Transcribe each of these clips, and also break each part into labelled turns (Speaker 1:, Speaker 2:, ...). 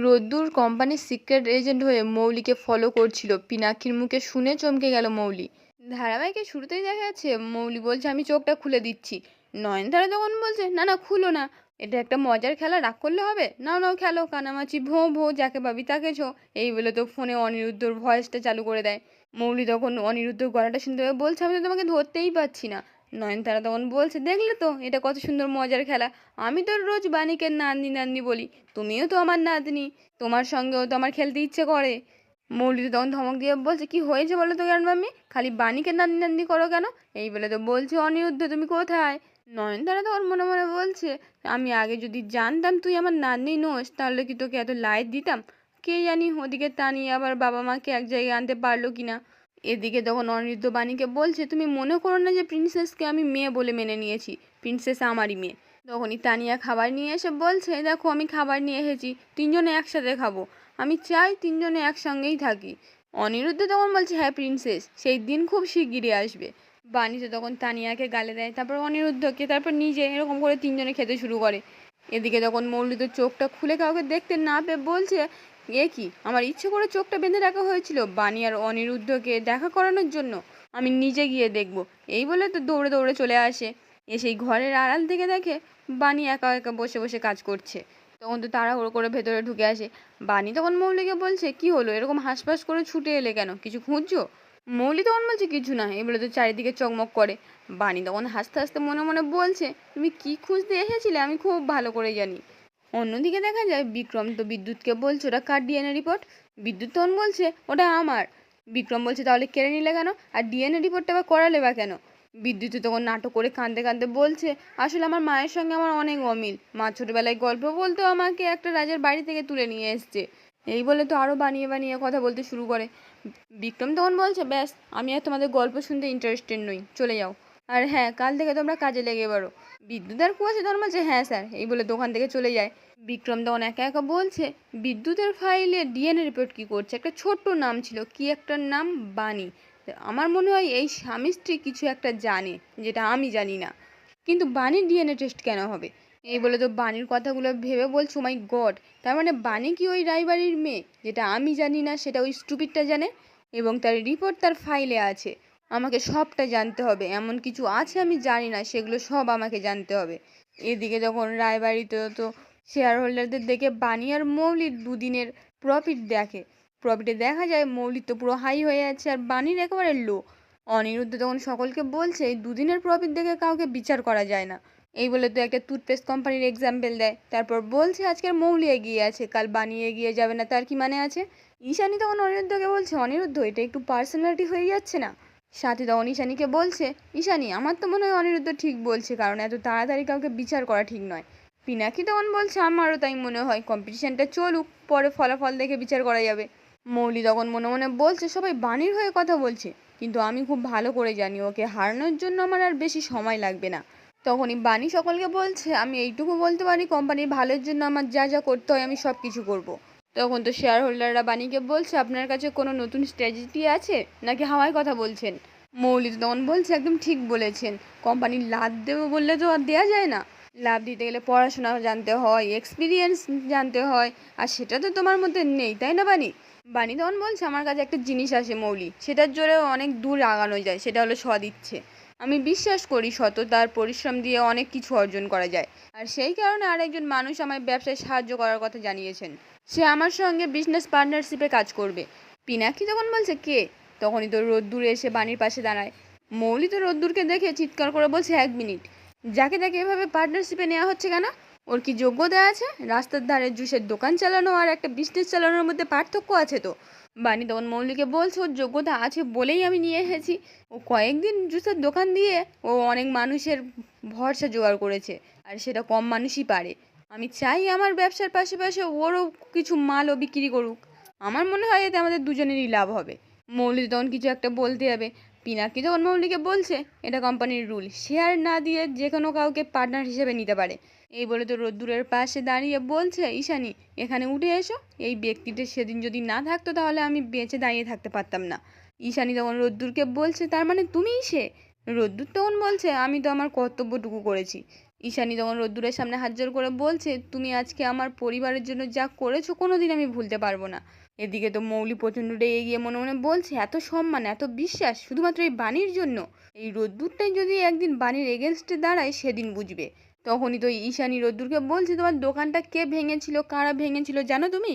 Speaker 1: রোদ্দুর কোম্পানির secret agent হয়ে মৌলিকে ফলো করছিল। পিনাকির মুখে শুনে চমকে গেল মৌলি। ধারাবাহিকের শুরুতেই দেখা যাচ্ছে মৌলি বলছে আমি চোখটা খুলে দিচ্ছি। নয়নতারা তখন বলছে না না খুলো না, এটা একটা মজার খেলা, রাগ করলে হবে, নাও নাও খেলো, কানামাছি ভোঁ ভোঁ, যাকে পাবি তাকে ছো। এই বলে তো ফোনে অনিরুদ্ধর ভয়েসটা চালু করে দেয়। মৌলি তখন অনিরুদ্ধর গলাটা শুনতে পেয়ে বলছে আমি তো তোমাকে ধরতেই পারছি না। নয়নতারা তখন বলছে দেখলে তো এটা কত সুন্দর মজার খেলা, আমি তো রোজ বাণীকে নাতনি নাতনি বলি, তুমিও তো আমার নাতনি, তোমার সঙ্গেও তো আমার খেলতে ইচ্ছে করে। মৌলি তো তখন ধমক দিয়ে বলছে কি হয়েছে বলো তো জ্ঞান মাম্মি, খালি বাণীকে নাতনি নাতনি করো কেন? এই বলে তো বলছে অনিরুদ্ধ তুমি কোথায়? নয়নতারা তখন মনে মনে বলছে আমি আগে যদি জানতাম তুই আমার নাতনি নোস তাহলে কি তোকে এত লাইট দিতাম? কে জানি ওদিকে তানিয়ে আবার বাবা মাকে এক জায়গায় আনতে পারলো কিনা। এদিকে তখন অনিরুদ্ধ বাণীকে বলছে তুমি মনে করো না যে প্রিন্সেসকে আমি মেয়ে বলে মেনে নিয়েছি, প্রিন্সেস আমারই মেয়ে। তখনই তানিয়া খাবার নিয়ে এসে বলছে দেখো আমি খাবার নিয়ে এসেছি, তিনজনে একসাথে খাবো, আমি চাই তিনজনে একসঙ্গেই থাকি। অনিরুদ্ধ তখন বলছে হ্যাঁ প্রিন্সেস, সেই দিন খুব শিগগিরই আসবে। বাণী তো তখন তানিয়াকে গালে দেয়, তারপর অনিরুদ্ধকে, তারপর নিজে, এরকম করে তিনজনে খেতে শুরু করে। এদিকে তখন মৌলি তো চোখটা খুলে কাউকে দেখতে না পেয়ে বলছে এ কি, আমার ইচ্ছে করে চোখটা বেঁধে রাখা হয়েছিল বাণী আর অনিরুদ্ধকে দেখা করানোর জন্য, আমি নিজে গিয়ে দেখব। এই বলে তো দৌড়ে দৌড়ে চলে আসে। এসেই ঘরের আড়াল থেকে দেখে বাণী একা একা বসে বসে কাজ করছে। তখন তো তাড়াহুড়ো করে ভেতরে ঢুকে আসে। বাণী তখন মৌলিকে বলছে কি হলো, এরকম হাঁসফাঁস করে ছুটে এলে কেন, কিছু খুঁজছো? মৌলি তখন বলছে কিছু না, এগুলো তো চারিদিকে চকমক করে। বাণী তখন হাসতে হাসতে মনে মনে বলছে তুমি কি খুঁজতে এসেছিলে আমি খুব ভালো করে জানি। অন্যদিকে দেখা যায় বিক্রম তো বিদ্যুৎকে বলছে ওটা কার ডিএনএ রিপোর্ট। বিদ্যুৎ তখন বলছে ওটা আমার। বিক্রম বলছে তাহলে কেড়ে নিলে কেন, আর ডিএনএ রিপোর্টটা আবার করালে বা কেন? বিদ্যুৎ তখন নাটক করে কাঁদতে কাঁদতে বলছে আসলে আমার মায়ের সঙ্গে আমার অনেক অমিল, মা ছোটবেলায় গল্প বলতো আমাকে একটা রাজার বাড়ি থেকে তুলে নিয়ে এসছে। এই বলে তো আরও বানিয়ে বানিয়ে কথা বলতে শুরু করে। বিক্রম তখন বলছে ব্যাস, আমি আর তোমাদের গল্প শুনতে ইন্টারেস্টেড নই, চলে যাও। আর হ্যাঁ, কাল থেকে তোমরা কাজে লেগে পারো। বিদ্যুৎ আর কুয়াশা তখন বলছে হ্যাঁ স্যার, এই বলে দোকান থেকে চলে যায়। বিক্রম তখন একা একা বলছে বিদ্যুতের ফাইলে ডিএনএ রিপোর্ট কী করছে, একটা ছোট্ট নাম ছিল, কি একটা নাম, বাণী। আমার মনে হয় এই স্বামী স্ত্রী কিছু একটা জানে যেটা আমি জানি না, কিন্তু বাণীর ডিএনএ টেস্ট কেন হবে? এই বলে তো বাণীর কথাগুলো ভেবে বলছে ও মাই গড, তার মানে বাণী কি ওই রায়বাড়ির মেয়ে, যেটা আমি জানি না সেটা ওই স্টুপিডটা জানে, এবং তার রিপোর্ট তার ফাইলে আছে। আমাকে সবটা জানতে হবে, এমন কিছু আছে আমি জানি না, সেগুলো সব আমাকে জানতে হবে। এদিকে যখন রায়বাড়িতে তো শেয়ার হোল্ডারদের দেখে বাণী আর মৌলির দুদিনের প্রফিট দেখে। প্রফিটে দেখা যায় মৌলির তো পুরো হাই হয়ে আছে আর বাণীর একেবারে লো। অনিরুদ্ধ তখন সকলকে বলছে এই দুদিনের প্রফিট দেখে কাউকে বিচার করা যায় না। এই বলে তো একটা টুথপেস্ট কোম্পানির এক্সাম্পল দেয়, তারপর বলছে আজকের মৌলি এগিয়ে আছে, কাল বানিয়ে এগিয়ে যাবে না, তার কি মানে আছে? ঈশানী তখন অনিরুদ্ধকে বলছে অনিরুদ্ধ এটা একটু পার্সোনালিটি হয়ে যাচ্ছে না? সাথে তখন ঈশানীকে বলছে ঈশানী আমার তো মনে হয় অনিরুদ্ধ ঠিক বলছে, কারণ এত তাড়াতাড়ি কাউকে বিচার করা ঠিক নয়। পিনাকি তখন বলছে আমারও তাই মনে হয়, কম্পিটিশনটা চলুক, পরে ফলাফল দেখে বিচার করা যাবে। মৌলি তখন মনে মনে বলছে সবাই বাণীর হয়ে কথা বলছে, কিন্তু আমি খুব ভালো করে জানি ওকে হারানোর জন্য আমার আর বেশি সময় লাগবে না। তখনই বাণী সকলকে বলছে আমি এইটুকু বলতে পারি কোম্পানির ভালোর জন্য আমার যা যা করতে হয় আমি সব কিছু করব। তখন তো শেয়ার হোল্ডাররা বাণীকে বলছে আপনার কাছে কোনো নতুন স্ট্র্যাটেজি আছে নাকি হাওয়ায় কথা বলছেন? মৌলি তখন বলছে একদম ঠিক বলেছেন, কোম্পানির লাভ দেবো বললে তো আর দেওয়া যায় না, লাভ দিতে গেলে পড়াশোনা জানতে হয়, এক্সপিরিয়েন্স জানতে হয়, আর সেটা তো তোমার মধ্যে নেই, তাই না বাণী? বাণী তখন বলছে আমার কাছে একটা জিনিস আছে মৌলি, সেটার জোরে অনেক দূর আগানো যায়, সেটা হলো সদিচ্ছে। আমি বিশ্বাস করি সততার পরিশ্রম দিয়ে অনেক কিছু অর্জন করা যায়, আর সেই কারণে আরেকজন মানুষ আমায় ব্যবসায় সাহায্য করার কথা জানিয়েছেন, সে আমার সঙ্গে বিজনেস পার্টনারশিপে কাজ করবে। পিনাকি তখন বলছে কে? তখনই তো রোদ্দুর এসে বাণীর পাশে দাঁড়ায়। মৌলি তো রোদ্দুরকে দেখে চিৎকার করে বলছে এক মিনিট, যাকে তাকে এভাবে পার্টনারশিপে নেওয়া হচ্ছে কেন? ওর কি যোগ্যতা আছে? রাস্তার ধারে জুসের দোকান চালানো আর একটা বিজনেস চালানোর মধ্যে পার্থক্য আছে তো। বাণী তখন মৌলিকে বলছে ওর যোগ্যতা আছে বলেই আমি নিয়ে এসেছি, ও কয়েকদিন জুসের দোকান দিয়ে ও অনেক মানুষের ভরসা জোগাড় করেছে, আর সেটা কম মানুষই পারে। আমি চাই আমার ব্যবসার পাশে ওরও কিছু মালও বিক্রি করুক, আমার মনে হয় এতে আমাদের দুজনেরই লাভ হবে। মৌলি তখন কিছু একটা বলতে যাবে, পিনাকি তখন মৌলিকে বলছে এটা কোম্পানির রুল, শেয়ার না দিয়ে যে কোনো কাউকে পার্টনার হিসেবে নিতে পারে। এই বলে তো রোদ্দুরের পাশে দাঁড়িয়ে বলছে ঈশানী এখানে উঠে এসো, এই ব্যক্তিটা সেদিন যদি না থাকতো তাহলে আমি বেঁচে দাঁড়িয়ে থাকতে পারতাম না। ঈশানী তখন রোদ্দুরকে বলছে তার মানে তুমিই সে? রোদ্দুর তখন বলছে আমি তো আমার কর্তব্যটুকু করেছি, ঈশানী তখন রোদ্দুরের সামনে হাত জোড় করে বলছে, তুমি আজকে আমার পরিবারের জন্য যা করেছো কোনোদিন আমি ভুলতে পারবো না। এদিকে তো মৌলি প্রচণ্ড রেগে গিয়ে মনে মনে বলছে, এত সম্মান এত বিশ্বাস শুধুমাত্র এই বাণীর জন্য? এই রোদ্দুরটাই যদি একদিন বাণীর এগেনস্টে দাঁড়ায় সেদিন বুঝবে। তখনই তো ঈশানী রোদ্দুরকে বলছে, তোমার দোকানটা কে ভেঙেছিল, কারা ভেঙেছিল জানো তুমি?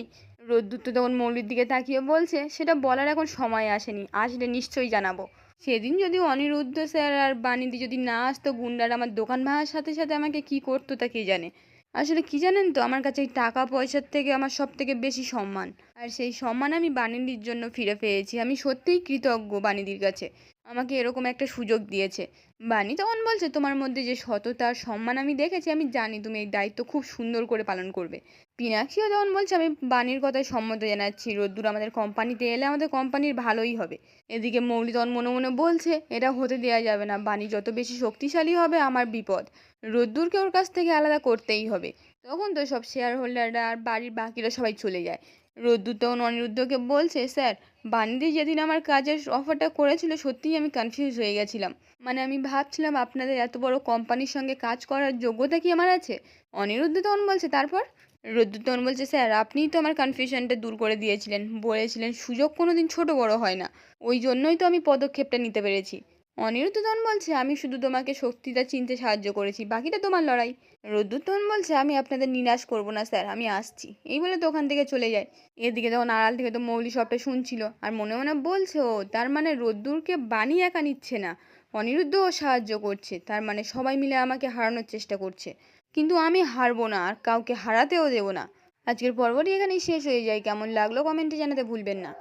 Speaker 1: রোদ্দুর তো তখন মৌলির দিকে তাকিয়ে বলছে, সেটা বলার এখন সময় আসেনি, আসলে নিশ্চয়ই জানাবো। সেদিন যদি অনিরুদ্ধ স্যার আর বাণীদি যদি না আসতো, গুন্ডারা আমার দোকান ভাঙার সাথে সাথে আমাকে কি করতো তা কে জানে। আসলে কি জানেন তো, আমার কাছে এই টাকা পয়সার থেকে আমার সব থেকে বেশি সম্মান, আর সেই সম্মান আমি বাণীদির জন্য ফিরে পেয়েছি। আমি সত্যিই কৃতজ্ঞ বাণীদির কাছে, আমাকে এরকম একটা সুযোগ দিয়েছে। বাণী তখন বলছে, তোমার মধ্যে যে সততা আর সম্মান আমি দেখেছি, আমি জানি তুমি এই দায়িত্ব খুব সুন্দর করে পালন করবে। পিনাক্ষীও তখন বলছে, আমি বাণীর কথায় সম্মত জানাচ্ছি, রোদ্দুর আমাদের কোম্পানিতে এলে আমাদের কোম্পানির ভালোই হবে। এদিকে মৌলি তখন মনে মনে বলছে, এটা হতে দেওয়া যাবে না, বাণী যত বেশি শক্তিশালী হবে আমার বিপদ, রোদ্দুরকে ওর কাছ থেকে আলাদা করতেই হবে। তখন তো সব শেয়ার হোল্ডাররা আর বাড়ির বাকিরা সবাই চলে যায়। রোদ্দুর তখন অনিরুদ্ধকে বলছে, স্যার বাণীদি যেদিন আমার কাজের অফারটা করেছিল সত্যিই আমি কনফিউজ হয়ে গেছিলাম, মানে আমি ভাবছিলাম আপনাদের এত বড় কোম্পানির সঙ্গে কাজ করার যোগ্যতা কি আমার আছে? অনিরুদ্ধ তখন বলছে, তারপর? রোদ্দুর তখন বলছে, স্যার আপনিই তো আমার কনফিউশনটা দূর করে দিয়েছিলেন, বলেছিলেন সুযোগ কোনোদিন ছোট বড় হয় না, ওই জন্যই তো আমি পদক্ষেপটা নিতে পেরেছি। অনিরুদ্ধ তখন বলছে, আমি শুধু তোমাকে শক্তিটা চিনতে সাহায্য করেছি, বাকিটা তোমার লড়াই। রোদ্দুর তখন বলছে, আমি আপনাদের নিরাশ করব না স্যার, আমি আসছি, এই বলে তো ওখান থেকে চলে যায়। এদিকে তখন আড়াল থেকে তো মৌলি সবটা শুনছিল আর মনে মনে বলছে, ও তার মানে রোদ্দুরকে বাণী একা নিচ্ছে না, অনিরুদ্ধও সাহায্য করছে, তার মানে সবাই মিলে আমাকে হারানোর চেষ্টা করছে। কিন্তু আমি হারবো না, আর কাউকে হারাতেও দেবো না। আজকের পর্বটি এখানেই শেষ হয়ে যায়। কেমন লাগলো কমেন্টে জানাতে ভুলবেন না।